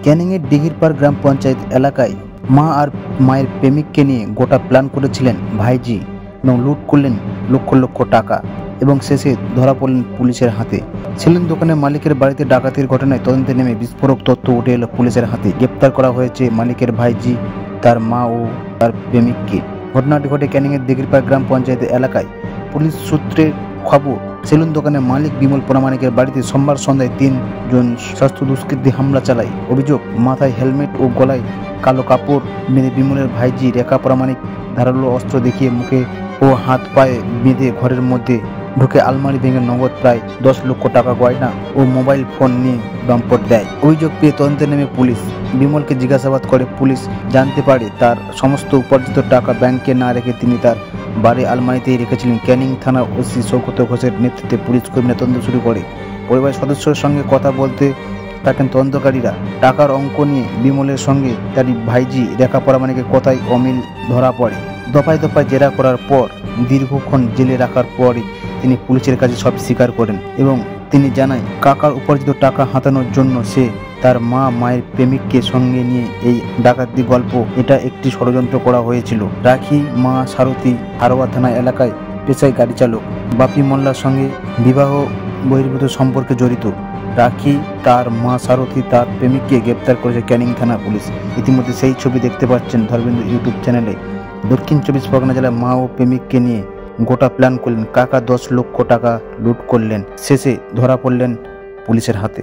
ক্যানিংয়ের দিঘিরপাড় গ্রাম পঞ্চায়েত এলাকায় মা আর মায়ের প্রেমিককে নিয়ে গোটা প্ল্যান করেছিলেন ভাইজি এবং লুট করলেন লক্ষ লক্ষ টাকা এবং শেষে ধরা পড়লেন পুলিশের হাতে। ছিলেন দোকানের মালিকের বাড়িতে ডাকাতির ঘটনায় তদন্তে নেমে বিস্ফোরক তথ্য উঠে এলো পুলিশের হাতে। গ্রেপ্তার করা হয়েছে মালিকের ভাইজি, তার মা ও তার প্রেমিককে। ঘটনাটি ঘটে ক্যানিংয়ের দিঘিরপাড় গ্রাম পঞ্চায়েত এলাকায়। পুলিশ সূত্রে খবর, সেলুন দোকানের মালিক বিমল প্রামাণিকের বাড়িতে সোমবার সন্ধ্যায় 3 জন স্বাস্থ্য দুষ্কৃতী হামলা চালায়। অভিযোগ, মাথায় হেলমেট ও গলায় কালো কাপড় বেঁধে বিমলের ভাইজি রেখা প্রামাণিক ধারালো অস্ত্র দেখিয়ে মুখে ও হাত পায়ে বেঁধে ঘরের মধ্যে ঢুকে আলমারি ভেঙে নগদ প্রায় 10 লক্ষ টাকা গয়না ও মোবাইল ফোন নিয়ে দম্পট দেয়। অভিযোগ পেয়ে তদন্তে নেমে পুলিশ বিমলকে জিজ্ঞাসাবাদ করে। পুলিশ জানতে পারে তার সমস্ত উপার্জিত টাকা ব্যাংকে না রেখে তিনি তার বাড়ি আলমারিতেই রেখেছিলেন। ক্যানিং থানার ওসি সৌগত ঘোষের নেতৃত্বে পুলিশ কর্মীরা তদন্ত শুরু করে। পরিবারের সদস্যদের সঙ্গে কথা বলতে থাকেন তদন্তকারীরা। টাকার অঙ্ক নিয়ে বিমলের সঙ্গে তার ভাইজি রেখা প্রামাণিকের কথায় অমিল ধরা পড়ে। দফায় দফায় জেরা করার পর দীর্ঘক্ষণ জেলে রাখার পরই তিনি পুলিশের কাছে সব স্বীকার করেন এবং তিনি জানায় কাকার উপার্জিত টাকা হাতানোর জন্য সে তার মায়ের প্রেমিককে সঙ্গে নিয়ে এই ডাকাতি গল্প এটা একটি ষড়যন্ত্র করা হয়েছিল। রাখি মা সারথী হারোয়া থানা এলাকায় পেশায় গাড়ি চালক। বাপি মোল্লার সঙ্গে বিবাহ বহির্ভূত সম্পর্কে জড়িত। রাখি তার মা সারথী তার প্রেমিককে গ্রেপ্তার করেছে ক্যানিং থানা পুলিশ। ইতিমধ্যে সেই ছবি দেখতে পাচ্ছেন ধর্মেন্দ্র ইউটিউব চ্যানেলে। দক্ষিণ 24 পরগনা জেলায় মা ও প্রেমিককে নিয়ে গোটা প্ল্যান করলেন। কাকা 10 লক্ষ টাকা লুট করলেন, শেষে ধরা পড়লেন পুলিশের হাতে।